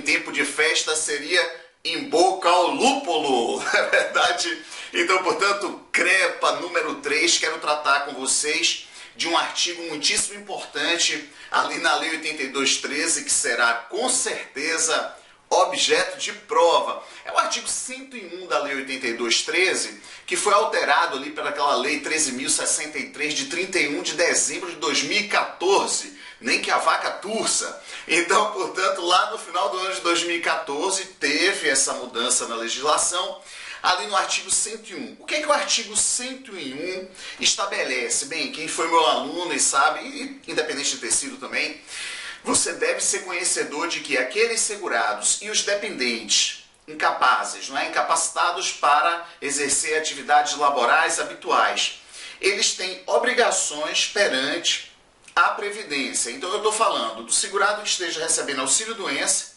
tempo de festa seria em boca ao lúpulo, não é verdade? Então, portanto, CREPA número 3, quero tratar com vocês de um artigo muitíssimo importante ali na Lei 8213, que será com certeza objeto de prova. É o artigo 101 da Lei 8213, que foi alterado ali pelaquela Lei 13.063 de 31 de dezembro de 2014, nem que a vaca turça. Então, portanto, lá no final do ano de 2014 teve essa mudança na legislação, ali no artigo 101. O que é que o artigo 101 estabelece? Bem, quem foi meu aluno e sabe, e independente de ter sido também, você deve ser conhecedor de que aqueles segurados e os dependentes incapazes, incapacitados para exercer atividades laborais habituais, eles têm obrigações perante a Previdência. Então eu estou falando do segurado que esteja recebendo auxílio-doença,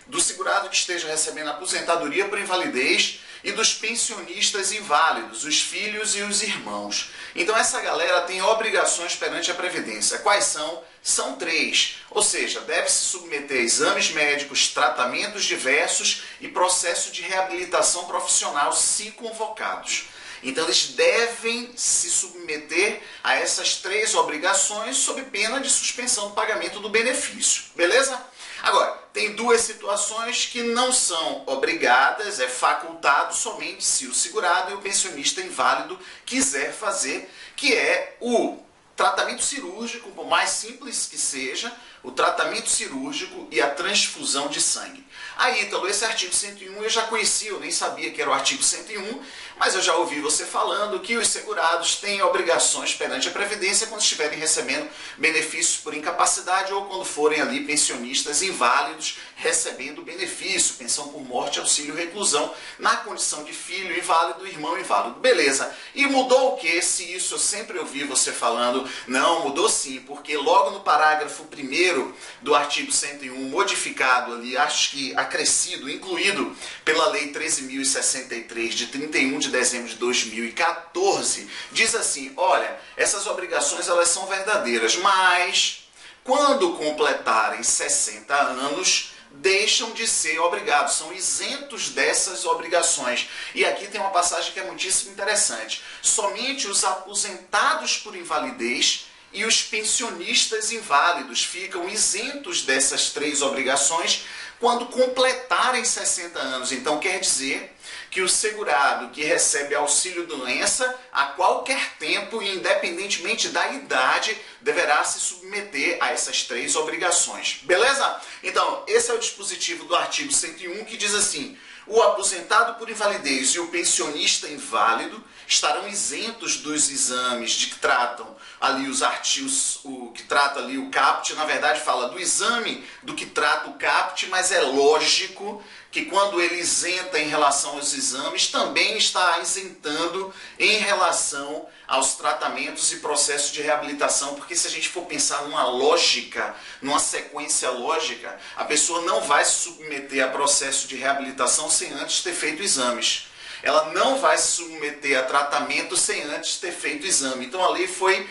do segurado que esteja recebendo aposentadoria por invalidez e dos pensionistas inválidos, os filhos e os irmãos. Então essa galera tem obrigações perante a Previdência. Quais são? São 3, ou seja, deve se submeter a exames médicos, tratamentos diversos e processo de reabilitação profissional se convocados. Então eles devem se submeter a essas 3 obrigações sob pena de suspensão do pagamento do benefício, beleza? Agora, tem 2 situações que não são obrigadas, é facultado somente se o segurado e o pensionista inválido quiser fazer, que é o tratamento cirúrgico, por mais simples que seja, o tratamento cirúrgico e a transfusão de sangue. Aí, Ítalo, esse artigo 101 eu já conhecia, eu nem sabia que era o artigo 101, mas eu já ouvi você falando que os segurados têm obrigações perante a Previdência quando estiverem recebendo benefícios por incapacidade ou quando forem ali pensionistas inválidos recebendo benefício, pensão por morte, auxílio reclusão, na condição de filho inválido, irmão inválido. Beleza. E mudou o que? Se isso eu sempre ouvi você falando, não, mudou sim, porque logo no parágrafo 1º do artigo 101, modificado ali, acho que acrescido, incluído pela Lei 13.063 de 31 de dezembro de 2014, diz assim, olha, essas obrigações elas são verdadeiras, mas quando completarem 60 anos, deixam de ser obrigados, são isentos dessas obrigações. E aqui tem uma passagem que é muitíssimo interessante. Somente os aposentados por invalidez e os pensionistas inválidos ficam isentos dessas 3 obrigações quando completarem 60 anos. Então quer dizer que o segurado que recebe auxílio-doença a qualquer tempo, independentemente da idade, deverá se submeter a essas 3 obrigações. Beleza? Então, esse é o dispositivo do artigo 101 que diz assim, o aposentado por invalidez e o pensionista inválido estarão isentos dos exames de que tratam ali os artigos, o que trata ali o CAPT, na verdade fala do exame do que trata o CAPT, mas é lógico que quando ele isenta em relação aos exames, também está isentando em relação aos tratamentos e processos de reabilitação, porque se a gente for pensar numa lógica, numa sequência lógica, a pessoa não vai se submeter a processo de reabilitação sem antes ter feito exames. Ela não vai se submeter a tratamento sem antes ter feito exame. Então a lei foi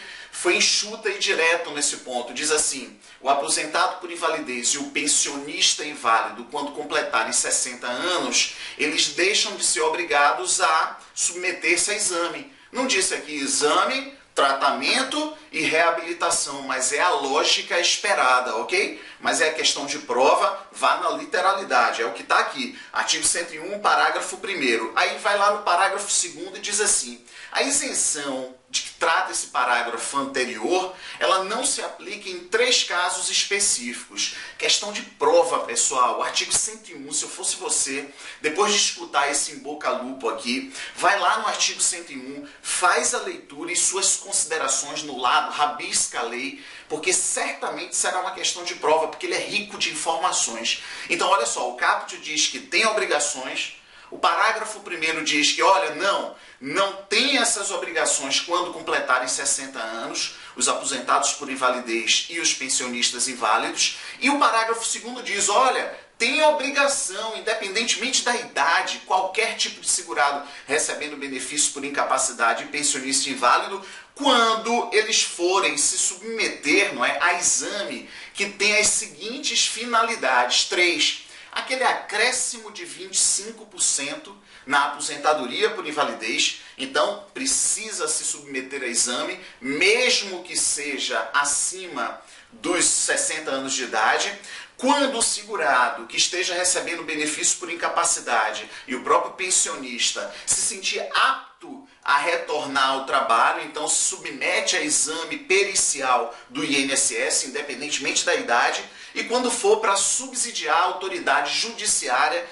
enxuta e direto nesse ponto. Diz assim, o aposentado por invalidez e o pensionista inválido, quando completarem 60 anos, eles deixam de ser obrigados a submeter-se a exame. Não disse aqui exame, tratamento e reabilitação, mas é a lógica esperada, ok? Mas é questão de prova, vá na literalidade, é o que está aqui. Artigo 101, parágrafo 1º. Aí vai lá no parágrafo 2º e diz assim, a isenção de que trata esse parágrafo anterior, ela não se aplica em 3 casos específicos. Questão de prova, pessoal, o artigo 101, se eu fosse você, depois de escutar esse emboca-lupo aqui, vai lá no artigo 101, faz a leitura e suas considerações no lado, rabisca a lei, porque certamente será uma questão de prova, porque ele é rico de informações. Então, olha só, o caput diz que tem obrigações, o parágrafo 1º diz que, olha, não tem essas obrigações quando completarem 60 anos, os aposentados por invalidez e os pensionistas inválidos. E o parágrafo 2º diz, olha, tem obrigação, independentemente da idade, qualquer tipo de segurado recebendo benefício por incapacidade e pensionista inválido, quando eles forem se submeter, a exame que tem as seguintes finalidades. 3. aquele acréscimo de 25% na aposentadoria por invalidez. Então, precisa se submeter a exame, mesmo que seja acima dos 60 anos de idade. Quando o segurado que esteja recebendo benefício por incapacidade e o próprio pensionista se sentir apto a retornar ao trabalho, então se submete a exame pericial do INSS, independentemente da idade, e quando for para subsidiar a autoridade judiciária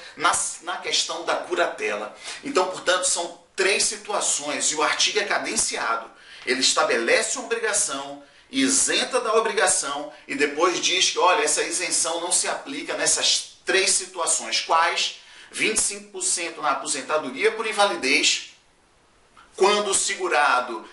na questão da curatela. Então, portanto, são 3 situações e o artigo é cadenciado. Ele estabelece uma obrigação, isenta da obrigação e depois diz que, olha, essa isenção não se aplica nessas 3 situações. Quais? 25% na aposentadoria por invalidez, quando o segurado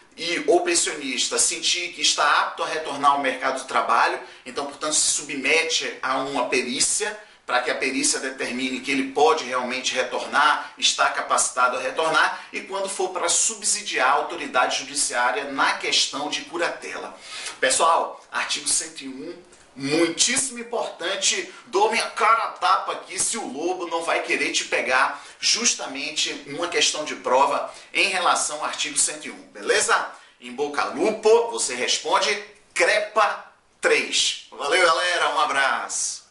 ou pensionista sentir que está apto a retornar ao mercado de trabalho, então, portanto, se submete a uma perícia, para que a perícia determine que ele pode realmente retornar, está capacitado a retornar, e quando for para subsidiar a autoridade judiciária na questão de curatela. Pessoal, artigo 101, muitíssimo importante. Dou minha cara a tapa aqui se o lobo não vai querer te pegar justamente numa questão de prova em relação ao artigo 101, beleza? Em boca lupo, você responde CREPA 3. Valeu, galera, um abraço.